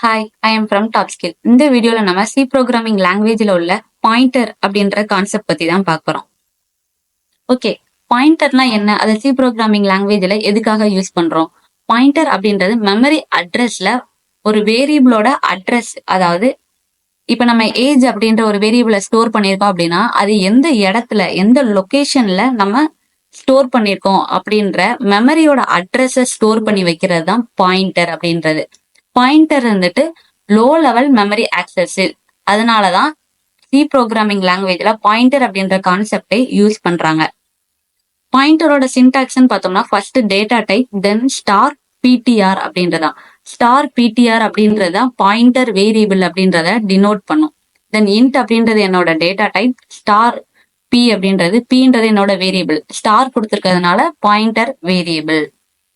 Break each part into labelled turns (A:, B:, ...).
A: Hi, I am from Topskill. இந்த வீடியோல நம்ம சி ப்ரோக்ராமிங் லாங்குவேஜ்ல உள்ள பாயிண்டர் அப்படின்ற கான்செப்ட் பத்தி தான் பார்க்குறோம். ஓகே, பாயிண்டர்னா என்ன? அதை சி ப்ரோக்ராமிங் லாங்குவேஜ்ல எதுக்காக யூஸ் பண்றோம்? பாயிண்டர் அப்படின்றது மெமரி அட்ரஸ்ல ஒரு வேரியபிளோட அட்ரஸ், அதாவது இப்ப நம்ம ஏஜ் அப்படின்ற ஒரு வேரியபிளை ஸ்டோர் பண்ணியிருக்கோம் அப்படின்னா அது எந்த இடத்துல எந்த லொகேஷன்ல நம்ம ஸ்டோர் பண்ணியிருக்கோம் அப்படின்ற மெமரியோட அட்ரஸை ஸ்டோர் பண்ணி வைக்கிறது தான் பாயிண்டர் அப்படின்றது. பாயிண்டர் வந்துட்டு லோ லெவல் மெமரி ஆக்சஸ். அதனாலதான் சி ப்ரோக்ராமிங் லாங்குவேஜ்ல பாயிண்டர் அப்படின்ற கான்செப்டை யூஸ் பண்றாங்க. பாயிண்டரோட சின்டாக்ஸ்ன்னு பார்த்தோம்னா ஃபர்ஸ்ட் டேட்டா டைப், தென் ஸ்டார் பிடிஆர் அப்படின்றதான். ஸ்டார் பிடிஆர் அப்படின்றதான் பாயிண்டர் வேரியபிள் அப்படின்றத டினோட் பண்ணும். தென் இன்ட் அப்படின்றது என்னோட டேட்டா டைப், ஸ்டார் பி அப்படின்றது பின்றது என்னோட வேரியபிள். ஸ்டார் கொடுத்துருக்கிறதுனால பாயிண்டர் வேரியபிள்.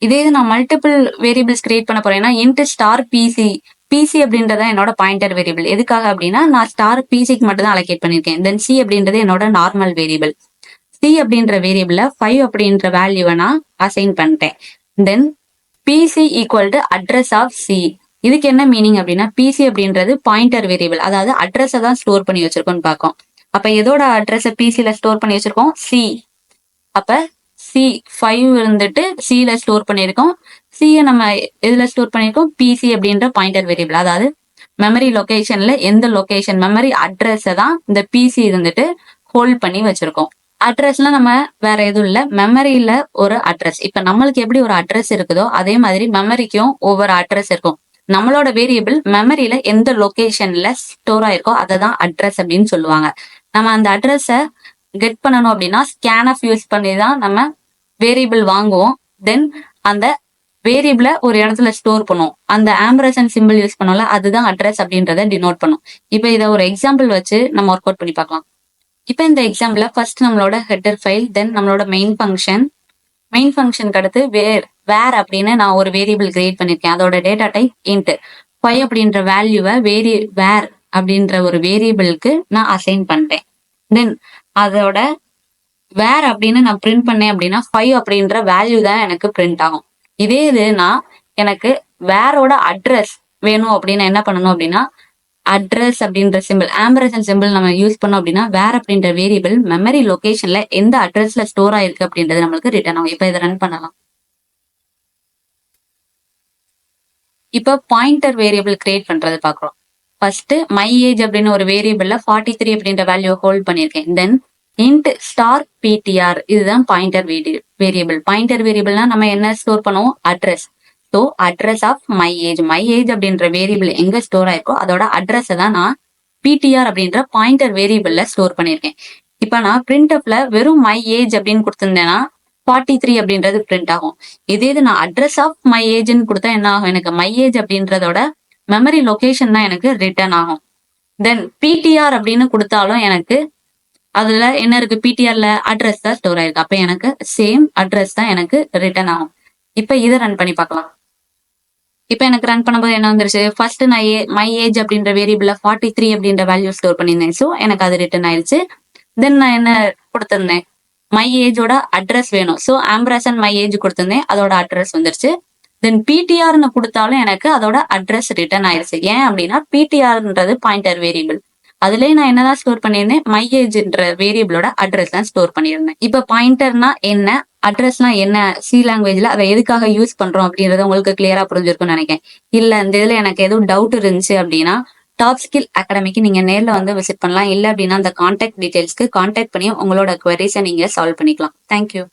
A: இதே இது நான் மல்டிபிள் வேரியபிள்ஸ் கிரியேட் பண்ண போறேன்னா இன்ட் ஸ்டார் பிசி, பிசி அப்படின்றத என்னோட பாயிண்டர் வேரியபிள். எதுக்காக அப்படின்னா நான் ஸ்டார் பிசிக்கு மட்டும் தான் அலோகேட் பண்ணிருக்கேன். தென் சி அப்படின்றது என்னோட நார்மல் வேரியபிள். சி அப்படின்ற வேரியபிள்ல 5 அப்படின்ற வேல்யூவை நான் அசைன் பண்ணிட்டேன். Then PC equal to address of C. இதுக்கு என்ன மீனிங் அப்படின்னா பிசி அப்படின்றது பாயிண்டர் வேரியபிள், அதாவது அட்ரஸை தான் ஸ்டோர் பண்ணி வச்சிருக்கோம்னு பார்க்கும். அப்ப எதோட அட்ரஸை பிசில ஸ்டோர் பண்ணி வச்சிருக்கோம்? சி. அப்ப சி 5 இருந்துட்டு சில ஸ்டோர் பண்ணியிருக்கோம். சியை நம்ம எதுல ஸ்டோர் பண்ணியிருக்கோம்? பிசி அப்படின்ற பாயிண்டர் வேரியபிள். அதாவது மெமரி லொகேஷன்ல எந்த லொகேஷன் மெமரி அட்ரஸை தான் இந்த பிசி இருந்துட்டு ஹோல்ட் பண்ணி வச்சிருக்கோம். அட்ரஸ்ல நம்ம வேற எதுவும் இல்ல, மெமரியில ஒரு அட்ரஸ். இப்ப நம்மளுக்கு எப்படி ஒரு அட்ரஸ் இருக்குதோ அதே மாதிரி மெமரிக்கும் ஒவ்வொரு அட்ரஸ் இருக்கும். நம்மளோட வேரியபிள் மெமரியில எந்த லொகேஷன்ல ஸ்டோர் ஆயிருக்கோ அதை தான் அட்ரஸ் அப்படின்னு சொல்லுவாங்க. நம்ம அந்த அட்ரஸை கெட் பண்ணணும் அப்படின்னா ஸ்கேன்எஃப் யூஸ் பண்ணி தான் நம்ம வேரியபிள் வாங்குவோம். தென் அந்த வேரியபிளை ஒரு இடத்துல ஸ்டோர் பண்ணுவோம். அந்த ஆம்பரசன் சிம்பிள் யூஸ் பண்ணோம்ல, அதுதான் அட்ரஸ் அப்படின்றத டினோட் பண்ணும். இப்போ இதை ஒரு எக்ஸாம்பிள் வச்சு நம்ம ஒர்க் அவுட் பண்ணி பார்க்கலாம். இப்போ இந்த எக்ஸாம்பிள்ல ஃபர்ஸ்ட் நம்மளோட ஹெட்டர் ஃபைல், தென் நம்மளோட மெயின் ஃபங்க்ஷனுக்கு அடுத்து வேர் அப்படின்னு நான் ஒரு வேரியபிள் கிரியேட் பண்ணிருக்கேன். அதோட டேட்டா டைப் இன்ட். 5 அப்படின்ற வேல்யூவை வேர் அப்படின்ற ஒரு வேரியபிளுக்கு நான் அசைன் பண்ணிட்டேன். தென் அதோட வேர் அப்படின்னு நான் பிரிண்ட் பண்ணேன் அப்படின்னா 5 அப்படின்ற வேல்யூ தான் எனக்கு பிரிண்ட் ஆகும். இதே இது நான் எனக்கு வேரோட அட்ரஸ் வேணும் அப்படின்னா என்ன பண்ணணும் அப்படின்னா அட்ரஸ் அப்படின்ற சிம்பிள், ஆம்பரசன் சிம்பிள் நம்ம யூஸ் பண்ணோம் அப்படின்னா வேர் அப்படின்ற வேரியபிள் மெமரி லொகேஷன்ல எந்த அட்ரஸ்ல ஸ்டோர் ஆயிருக்கு அப்படின்றது நம்மளுக்கு ரிட்டர்ன் ஆகும். இப்ப இதை ரன் பண்ணலாம். இப்ப பாயிண்டர் வேரியபிள் கிரியேட் பண்றது பாக்குறோம். ஃபர்ஸ்ட் மை ஏஜ் அப்படின்னு ஒரு வேரியபிள்ல 43 அப்படின்ற வேல்யூ ஹோல்ட் பண்ணிருக்கேன். தென் இன்ட் ஸ்டார் பிடிஆர், இதுதான் பாயிண்டர் வேரியபிள். பாயிண்டர் வேரியபிள்னா நம்ம என்ன ஸ்டோர் பண்ணுவோம்? Address. So address of my age அப்படின்ற வேரியபிள் எங்க ஸ்டோர் ஆயிருக்கோ அதோட அட்ரஸை தான் நான் பிடிஆர் அப்படின்ற பாயிண்டர் வேரியபிள்ல ஸ்டோர் பண்ணிருக்கேன். இப்ப நான் பிரிண்ட்அப்ல வெறும் மை ஏஜ் அப்படின்னு கொடுத்திருந்தேன்னா 43 அப்படின்றது பிரிண்ட் ஆகும். இதே இது நான் அட்ரஸ் ஆஃப் மை ஏஜ்ன்னு கொடுத்தா என்ன ஆகும்? எனக்கு மை ஏஜ் அப்படின்றதோட மெமரி லொகேஷன் தான் எனக்கு ரிட்டர்ன் ஆகும். தென் பிடிஆர் அப்படின்னு கொடுத்தாலும் எனக்கு அதுல என்ன இருக்கு? பிடிஆர்ல அட்ரஸ் தான் ஸ்டோர் ஆயிருக்கு. அப்ப எனக்கு சேம் அட்ரஸ் தான் எனக்கு ரிட்டர்ன் ஆகும். இப்ப இதை ரன் பண்ணி பார்க்கலாம். இப்ப எனக்கு ரன் பண்ணும்போது என்ன வந்துருச்சு? ஃபர்ஸ்ட் நான் மை ஏஜ் அப்படின்ற வேரியபிள்ல 43 அப்படின்ற வேல்யூ ஸ்டோர் பண்ணியிருந்தேன். ஸோ எனக்கு அது ரிட்டர்ன் ஆயிடுச்சு. தென் நான் என்ன கொடுத்திருந்தேன்? மை ஏஜோட அட்ரஸ் வேணும். ஸோ ஆம்பரசன் மை ஏஜ் கொடுத்திருந்தேன், அதோட அட்ரஸ் வந்துருச்சு. தென் பிடிஆர்னு கொடுத்தாலும் எனக்கு அதோட அட்ரஸ் ரிட்டர்ன் ஆயிடுச்சு. ஏன் அப்படின்னா பிடிஆர்ன்றது பாயிண்டர் வேரியபிள். அதுலயே நான் என்னதான் ஸ்டோர் பண்ணியிருந்தேன்? மை ஏஜ்ன்ற வேரியபிளோட அட்ரஸ் தான் ஸ்டோர் பண்ணியிருந்தேன். இப்ப பாயிண்டர்னா என்ன, அட்ரஸ்னா என்ன, சி லாங்குவேஜ்ல அதை எதுக்காக யூஸ் பண்றோம் அப்படின்றது உங்களுக்கு கிளியரா புரிஞ்சிருக்கும்னு நினைக்கிறேன். இல்ல இந்த இதுல எனக்கு எதுவும் டவுட் இருந்துச்சு அப்படின்னா டாப்ஸ்கில் அகாடமிக்கு நீங்க நேர்ல வந்து விசிட் பண்ணலாம். இல்ல அப்படின்னா அந்த கான்டாக்ட் டீடைல்ஸ்க்கு கான்டாக்ட் பண்ணி உங்களோட குவரிஸை நீங்க சால்வ் பண்ணிக்கலாம். தேங்க்யூ.